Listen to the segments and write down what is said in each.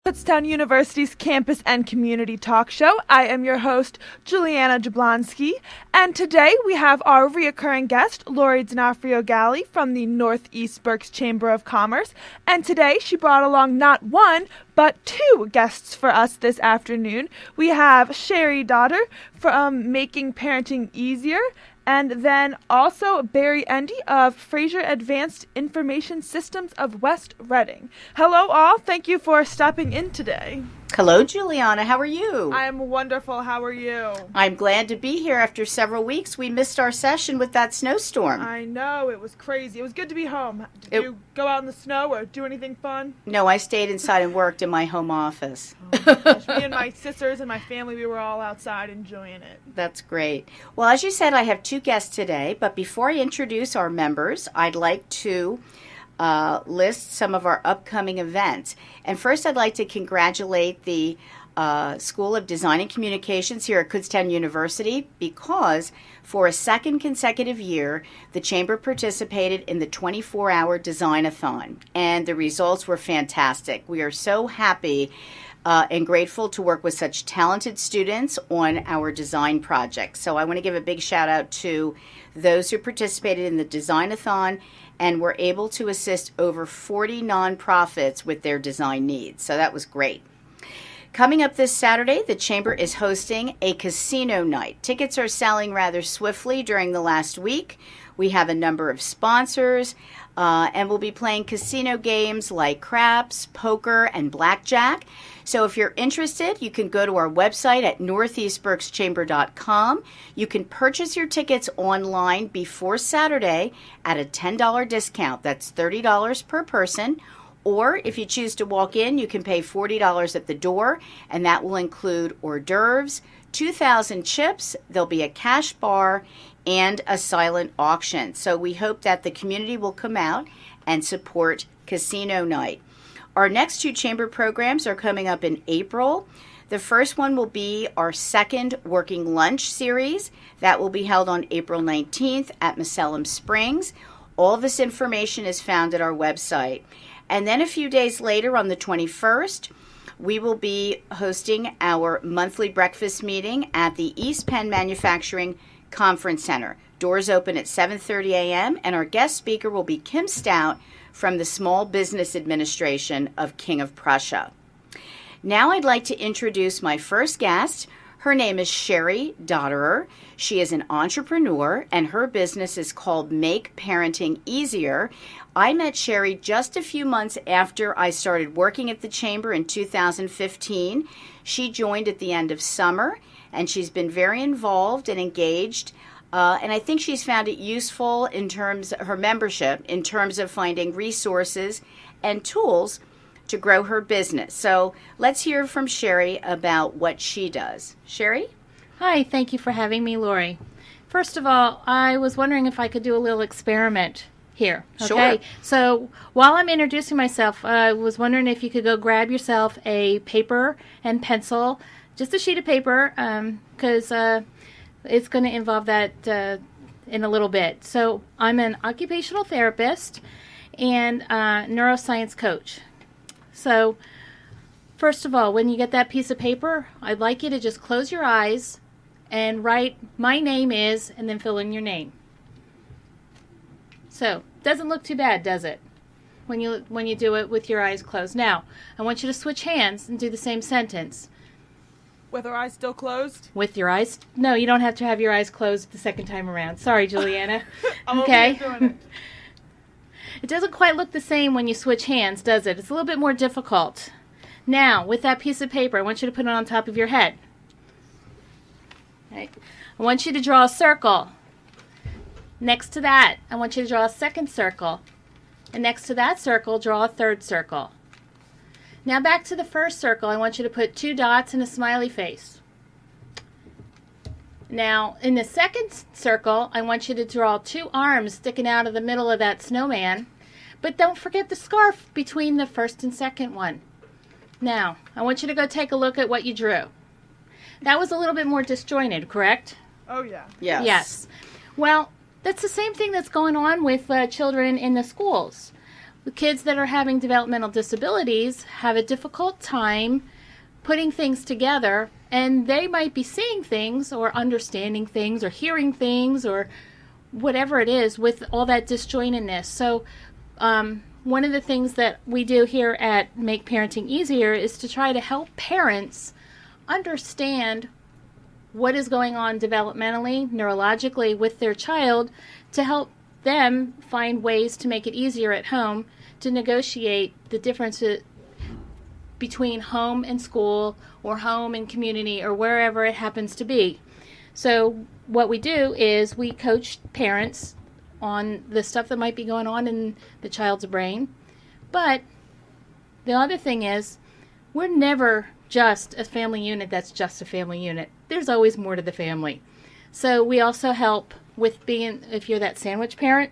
Kutztown University's Campus and Community Talk Show. I am your host, Juliana Jablonski, and today we have our reoccurring guest, Lori D'Onofrio-Galli from the Northeast Berks Chamber of Commerce, and today she brought along not one, but two guests for us this afternoon. We have Sherry Dotter from Making Parenting Easier, and then also Barry Endy of Fraser Advanced Information Systems of West Reading. Hello all, thank you for stopping in today. Hello, Juliana. How are you? I'm wonderful. How are you? I'm glad to be here after several weeks. We missed our session with that snowstorm. I know. It was crazy. It was good to be home. Did you go out in the snow or do anything fun? No, I stayed inside and worked in my home office. Oh my gosh. Me and my sisters and my family, we were all outside enjoying it. That's great. Well, as you said, I have two guests today, but before I introduce our members, I'd like to list some of our upcoming events. And first, I'd like to congratulate the School of Design and Communications here at Kutztown University because for a second consecutive year, the Chamber participated in the 24-hour Design-a-thon, and the results were fantastic. We are so happy and grateful to work with such talented students on our design projects. So I want to give a big shout out to those who participated in the Design-a-thon and were able to assist over 40 nonprofits with their design needs. So that was great. Coming up this Saturday, the Chamber is hosting a casino night. Tickets are selling rather swiftly during the last week. We have a number of sponsors, and we'll be playing casino games like craps, poker, and blackjack. So if you're interested, you can go to our website at northeastberkschamber.com. You can purchase your tickets online before Saturday at a $10 discount. That's $30 per person. Or if you choose to walk in, you can pay $40 at the door, and that will include hors d'oeuvres, 2,000 chips, there'll be a cash bar, and a silent auction. So we hope that the community will come out and support Casino Night. Our next two chamber programs are coming up in April. The first one will be our second Working Lunch series. That will be held on April 19th at Musellum Springs. All this information is found at our website. And then a few days later, on the 21st, we will be hosting our monthly breakfast meeting at the East Penn Manufacturing Conference Center. Doors open at 7:30 a.m., and our guest speaker will be Kim Stout from the Small Business Administration of King of Prussia. Now I'd like to introduce my first guest. Her name is Sherry Dotterer. She is an entrepreneur, and her business is called Make Parenting Easier. I met Sherry just a few months after I started working at the Chamber in 2015. She joined at the end of summer, and she's been very involved and engaged. And I think she's found it useful in terms of her membership, in terms of finding resources and tools to grow her business. So let's hear from Sherry about what she does. Sherry? Hi, thank you for having me, Lori. First of all, I was wondering if I could do a little experiment here. Okay? Sure. So while I'm introducing myself, I was wondering if you could go grab yourself a paper and pencil, just a sheet of paper, because it's going to involve that in a little bit. So I'm an occupational therapist and neuroscience coach. So first of all, when you get that piece of paper, I'd like you to just close your eyes and write "my name is" and then fill in your name. So doesn't look too bad, does it? When you do it with your eyes closed. Now, I want you to switch hands and do the same sentence. With our eyes still closed? With your eyes? No, you don't have to have your eyes closed the second time around. Sorry, Juliana. I'm okay. doing it. It doesn't quite look the same when you switch hands, does it? It's a little bit more difficult. Now, with that piece of paper, I want you to put it on top of your head. Okay. I want you to draw a circle. Next to that, I want you to draw a second circle. And next to that circle, draw a third circle. Now back to the first circle, I want you to put 2 dots and a smiley face. Now, in the second circle, I want you to draw 2 arms sticking out of the middle of that snowman. But don't forget the scarf between the first and second one. Now, I want you to go take a look at what you drew. That was a little bit more disjointed, correct? Oh, yeah. Yes. Yes. Well, that's the same thing that's going on with children in the schools. the kids that are having developmental disabilities have a difficult time putting things together, and they might be seeing things or understanding things or hearing things or whatever it is with all that disjointedness. So one of the things that we do here at Make Parenting Easier is to try to help parents understand what is going on developmentally, neurologically with their child, to help them find ways to make it easier at home to negotiate the differences between home and school or home and community or wherever it happens to be. So what we do is we coach parents on the stuff that might be going on in the child's brain. But the other thing is, we're never just a family unit that's just a family unit. There's always more to the family. So we also help with being, if you're that sandwich parent,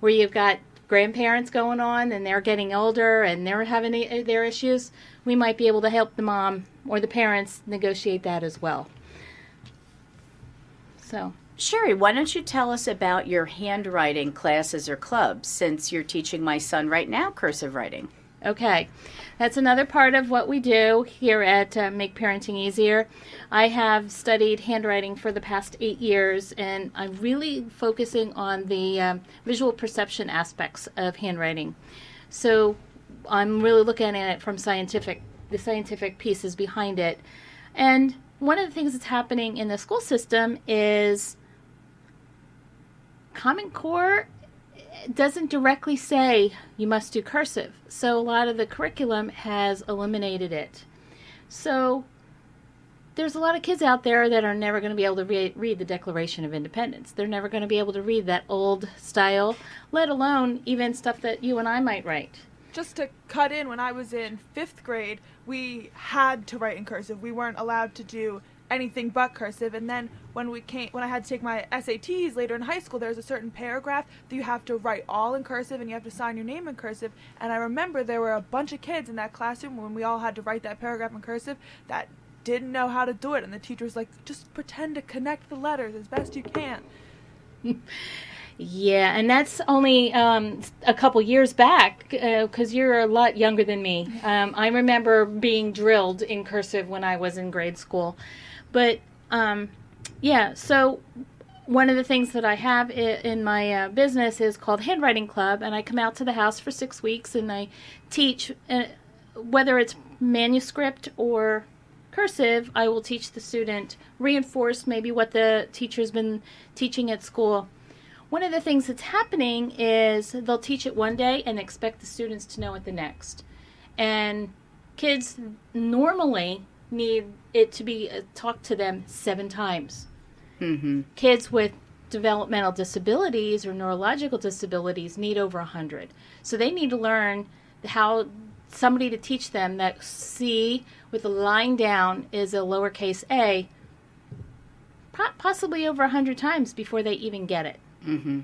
where you've got grandparents going on and they're getting older and they're having their issues, we might be able to help the mom or the parents negotiate that as well. So, Sherry, why don't you tell us about your handwriting classes or clubs, since you're teaching my son right now cursive writing? okay, that's another part of what we do here at Make Parenting Easier. I have studied handwriting for the past 8 years, and I'm really focusing on the visual perception aspects of handwriting. So I'm really looking at it from the scientific pieces behind it. And one of the things that's happening in the school system is Common Core doesn't directly say you must do cursive. So a lot of the curriculum has eliminated it. So there's a lot of kids out there that are never going to be able to read the Declaration of Independence. They're never going to be able to read that old style, let alone even stuff that you and I might write. Just to cut in, when I was in 5th grade, we had to write in cursive. We weren't allowed to do anything but cursive. And then when I had to take my SATs later in high school, there's a certain paragraph that you have to write all in cursive and you have to sign your name in cursive. And I remember there were a bunch of kids in that classroom when we all had to write that paragraph in cursive that didn't know how to do it. And the teacher was like, just pretend to connect the letters as best you can. Yeah, and that's only a couple years back, because you're a lot younger than me. I remember being drilled in cursive when I was in grade school. But, yeah, so one of the things that I have in my business is called Handwriting Club, and I come out to the house for 6 weeks, and I teach, whether it's manuscript or cursive, I will teach the student, reinforce maybe what the teacher's been teaching at school. One of the things that's happening is they'll teach it one day and expect the students to know it the next. And kids normally need it to be taught to them 7 times. Mm-hmm. Kids with developmental disabilities or neurological disabilities need over 100. So they need to learn how somebody to teach them that C with a line down is a lowercase a, possibly over 100 times before they even get it. Mm-hmm.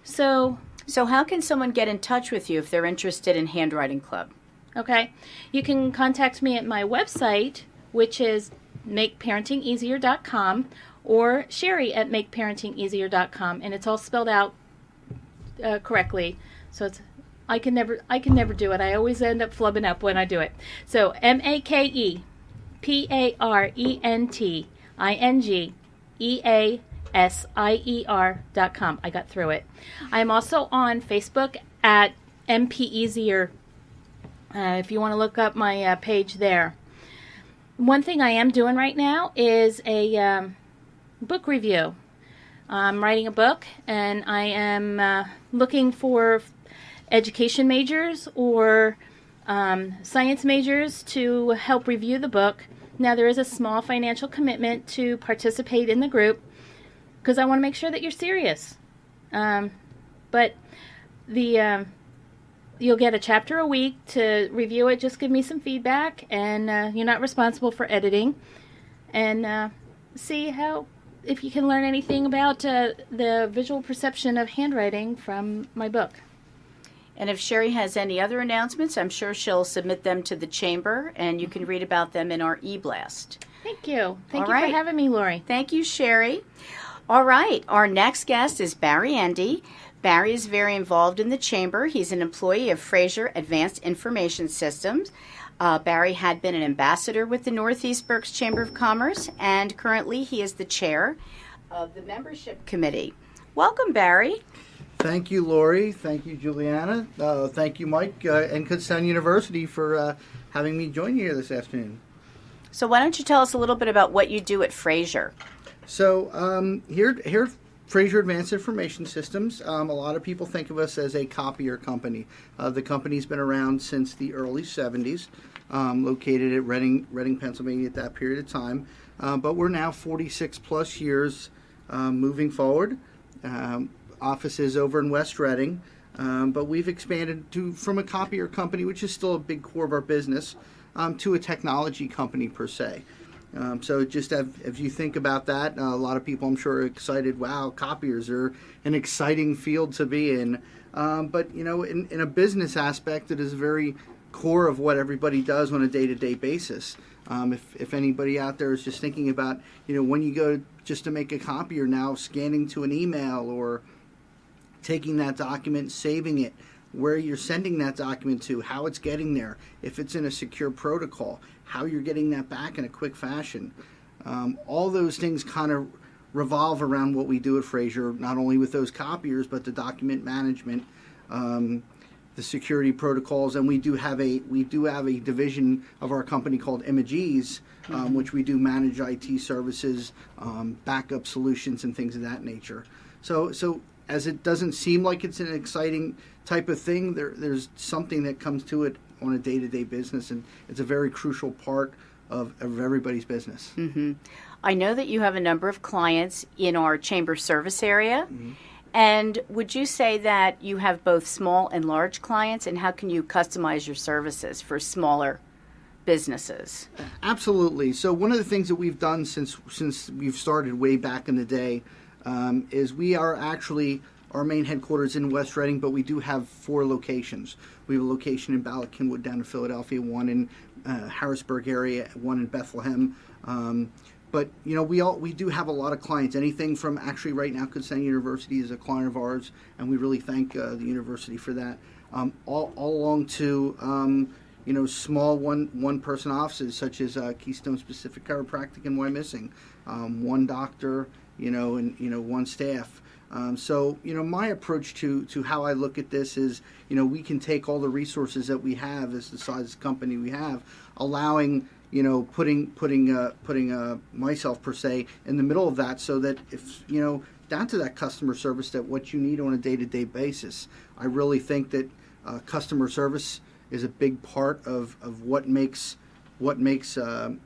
So how can someone get in touch with you if they're interested in Handwriting Club? Okay, you can contact me at my website, which is makeparentingeasier.com, or Sherry at makeparentingeasier.com, and it's all spelled out correctly. So I can never do it. I always end up flubbing up when I do it. So makeparentingeasier.com. I got through it. I'm also on Facebook at MP Easier. If you want to look up my page there. One thing I am doing right now is a book review. I'm writing a book, and I am looking for education majors or science majors to help review the book. Now, there is a small financial commitment to participate in the group because I want to make sure that you're serious. But you'll get a chapter a week to review it. Just give me some feedback, and you're not responsible for editing. And see if you can learn anything about the visual perception of handwriting from my book. And if Sherry has any other announcements, I'm sure she'll submit them to the chamber, and you can read about them in our e-blast. Thank you. Thank you for having me, Lori. Thank you, Sherry. All right, our next guest is Barry Endy. Barry is very involved in the chamber. He's an employee of Fraser Advanced Information Systems. Barry had been an ambassador with the Northeast Berks Chamber of Commerce, and currently he is the chair of the membership committee. Welcome, Barry. Thank you, Lori. Thank you, Juliana. Thank you, Mike, and Kutztown University for having me join you here this afternoon. So why don't you tell us a little bit about what you do at Fraser? So here at Fraser Advanced Information Systems, a lot of people think of us as a copier company. The company's been around since the early 70s, located at Reading, Pennsylvania at that period of time. But we're now 46 plus years moving forward. Offices over in West Reading, but we've expanded from a copier company, which is still a big core of our business, to a technology company per se. So just if you think about that, a lot of people I'm sure are excited, wow, copiers are an exciting field to be in. But, in a business aspect, it is very core of what everybody does on a day-to-day basis. If anybody out there is just thinking about, when you go just to make a copy, you're now scanning to an email or taking that document, saving it, where you're sending that document to, how it's getting there, if it's in a secure protocol, how you're getting that back in a quick fashion. All those things kind of revolve around what we do at Fraser, not only with those copiers, but the document management, the security protocols, and we do have a division of our company called Images, which we do manage IT services, backup solutions, and things of that nature. So as it doesn't seem like it's an exciting type of thing, there's something that comes to it on a day-to-day business, and it's a very crucial part of everybody's business. Mm-hmm. I know that you have a number of clients in our chamber service area. Mm-hmm. And would you say that you have both small and large clients, and how can you customize your services for smaller businesses? Absolutely. So one of the things that we've done since we've started way back in the day is we are actually, our main headquarters in West Reading, but we do have 4 locations. We have a location in Bala Cynwyd down in Philadelphia, one in Harrisburg area, one in Bethlehem. But we do have a lot of clients. Anything from actually right now, Kutztown University is a client of ours, and we really thank the university for that. All along to small one-person offices such as Keystone Specific Chiropractic in Wyomissing, one doctor, and one staff. So my approach to how I look at this is we can take all the resources that we have as the size of the company we have, allowing putting myself per se in the middle of that, so that if down to that customer service, that what you need on a day-to-day basis. I really think that customer service is a big part of what makes a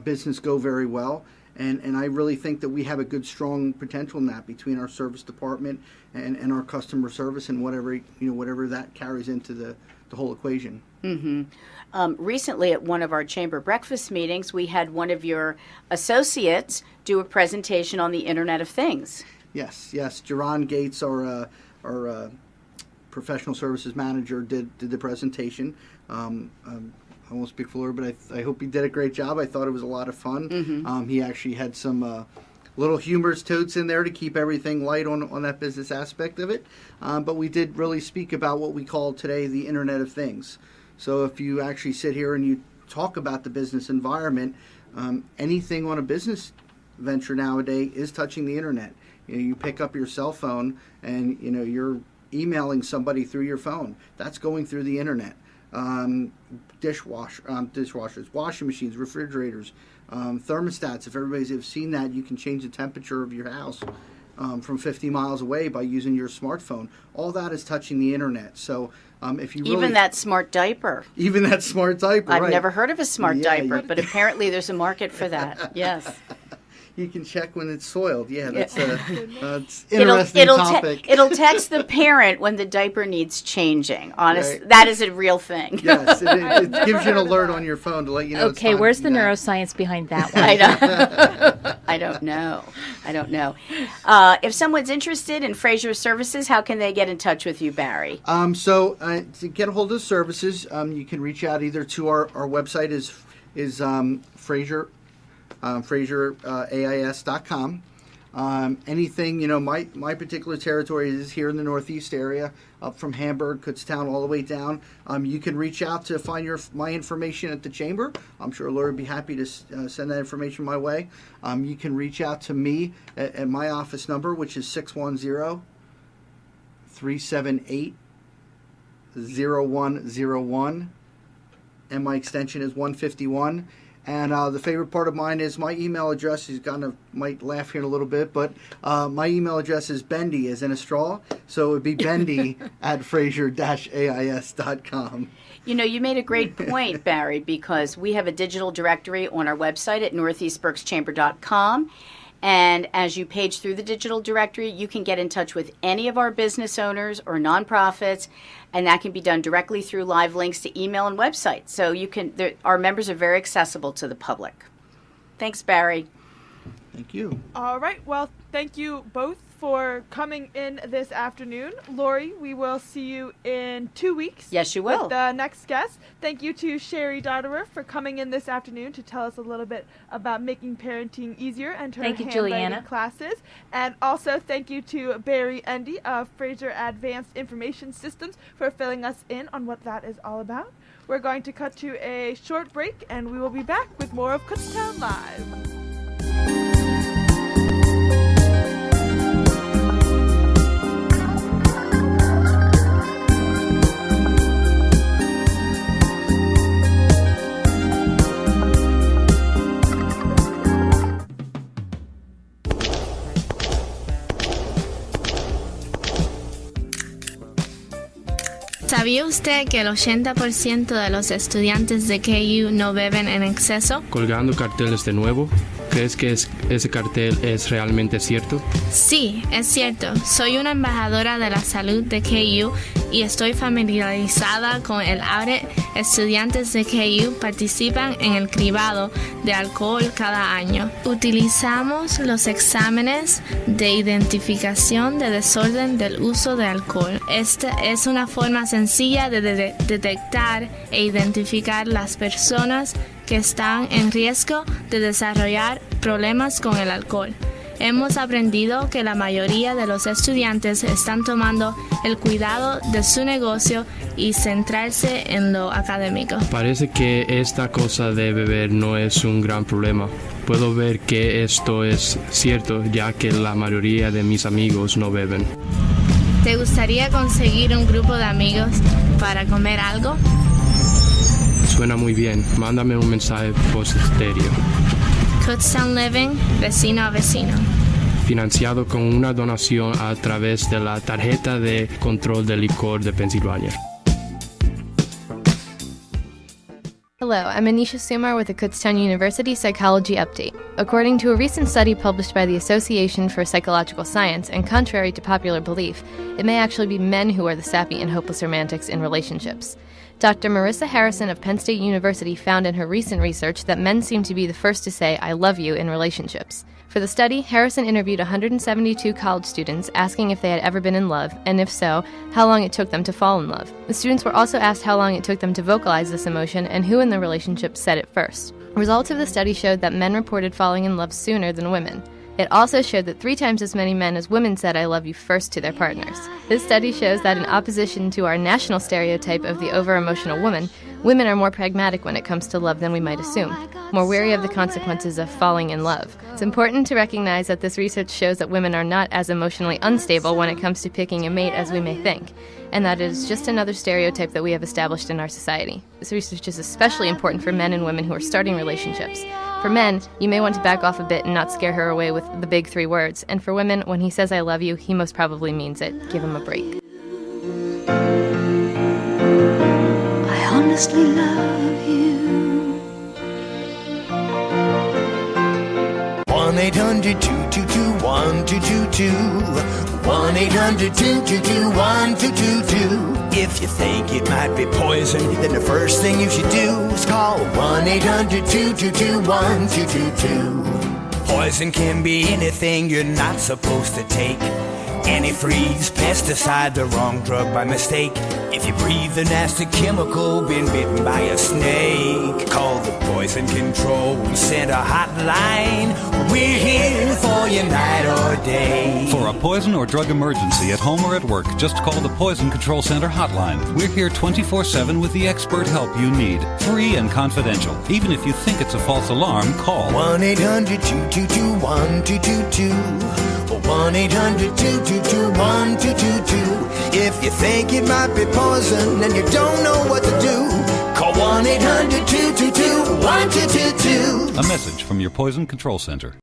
business go very well. And I really think that we have a good, strong potential in that between our service department and our customer service, and whatever that carries into the whole equation. Mm-hmm. Recently, at one of our chamber breakfast meetings, we had one of your associates do a presentation on the Internet of Things. Yes. Jerron Gates, our professional services manager, did the presentation. I won't speak for Laura, but I hope he did a great job. I thought it was a lot of fun. Mm-hmm. He actually had some little humorous totes in there to keep everything light on that business aspect of it. But we did really speak about what we call today the Internet of Things. So if you actually sit here and you talk about the business environment, anything on a business venture nowadays is touching the Internet. You pick up your cell phone and you're emailing somebody through your phone. That's going through the Internet. Dishwashers, washing machines, refrigerators, thermostats. If everybody's seen that, you can change the temperature of your house from 50 miles away by using your smartphone. All that is touching the Internet. So if you even that smart diaper. Even that smart diaper. I've right. never heard of a smart diaper, but apparently there's a market for that. Yes. You can check when it's soiled. Yeah, that's it's interesting topic. It'll text the parent when the diaper needs changing. Honest, right. That is a real thing. Yes, it gives you an alert on your phone to let you know. Okay, where's the neuroscience behind that one? I don't know. If someone's interested in Fraser Services, how can they get in touch with you, Barry? So to get a hold of services, you can reach out either to our website is Fraser. FraserAIS.com. Anything, my particular territory is here in the Northeast area, up from Hamburg, Kutztown, all the way down. You can reach out to find my information at the Chamber. I'm sure Laura would be happy to send that information my way. You can reach out to me at my office number, which is 610-378-0101, and my extension is 151. And the favorite part of mine is my email address. He's might laugh here in a little bit, but my email address is bendy, as in a straw. So it would be bendy at fraser-ais.com. You made a great point, Barry, because we have a digital directory on our website at northeastberkschamber.com. And as you page through the digital directory, you can get in touch with any of our business owners or nonprofits, and that can be done directly through live links to email and website. So our members are very accessible to the public. Thanks, Barry. Thank you. All right. Well, thank you both for coming in this afternoon. Lori, we will see you in 2 weeks. Yes, you will. With the next guest. Thank you to Sherry Dotterer for coming in this afternoon to tell us a little bit about making parenting easier and her handwriting classes. And also thank you to Barry Endy of Fraser Advanced Information Systems for filling us in on what that is all about. We're going to cut to a short break, and we will be back with more of Kutztown Live. ¿Sabía usted que el 80% de los estudiantes de KU no beben en exceso? Colgando carteles de nuevo. ¿Crees que ese cartel es realmente cierto? Sí, es cierto. Soy una embajadora de la salud de KU y estoy familiarizada con el audit. Estudiantes de KU participan en el cribado de alcohol cada año. Utilizamos los exámenes de identificación de desorden del uso de alcohol. Esta es una forma sencilla de detectar e identificar las personas que están en riesgo de desarrollar problemas con el alcohol. Hemos aprendido que la mayoría de los estudiantes están tomando el cuidado de su negocio y centrarse en lo académico. Parece que esta cosa de beber no es un gran problema. Puedo ver que esto es cierto, ya que la mayoría de mis amigos no beben. ¿Te gustaría conseguir un grupo de amigos para comer algo? Suena muy bien. Mándame un mensaje posterio. Kutztown Living, vecino a vecino. Financiado con una donación a través de la tarjeta de control de licor de Pensilvania. Hello, I'm Anisha Sumar with the Kutztown University Psychology Update. According to a recent study published by the Association for Psychological Science, and contrary to popular belief, it may actually be men who are the sappy and hopeless romantics in relationships. Dr. Marissa Harrison of Penn State University found in her recent research that men seem to be the first to say, "I love you" in relationships. For the study, Harrison interviewed 172 college students asking if they had ever been in love, and if so, how long it took them to fall in love. The students were also asked how long it took them to vocalize this emotion and who in the relationship said it first. Results of the study showed that men reported falling in love sooner than women. It also showed that 3 times as many men as women said "I love you" first to their partners. This study shows that in opposition to our national stereotype of the over-emotional woman, women are more pragmatic when it comes to love than we might assume, more wary of the consequences of falling in love. It's important to recognize that this research shows that women are not as emotionally unstable when it comes to picking a mate as we may think, and that is just another stereotype that we have established in our society. This research is especially important for men and women who are starting relationships. For men, you may want to back off a bit and not scare her away with the big 3 words. And for women, when he says "I love you," he most probably means it. Give him a break. I honestly love you. 1-800-222-1222. 1-800-222-1222. If you think it might be poison, then the first thing you should do is call 1-800-222-1222. Poison can be anything you're not supposed to take. Antifreeze, pesticide, the wrong drug by mistake. If you breathe a nasty chemical, been bitten by a snake, call the poison Poison Control Center hotline. We're here for you night or day. For a poison or drug emergency at home or at work, just call the Poison Control Center hotline. We're here 24/7 with the expert help you need. Free and confidential. Even if you think it's a false alarm, call 1-800-222-1222. 1-800-222-1222. If you think it might be poison and you don't know what to do, call 1-800-222-1222. A message from your Poison Control Center.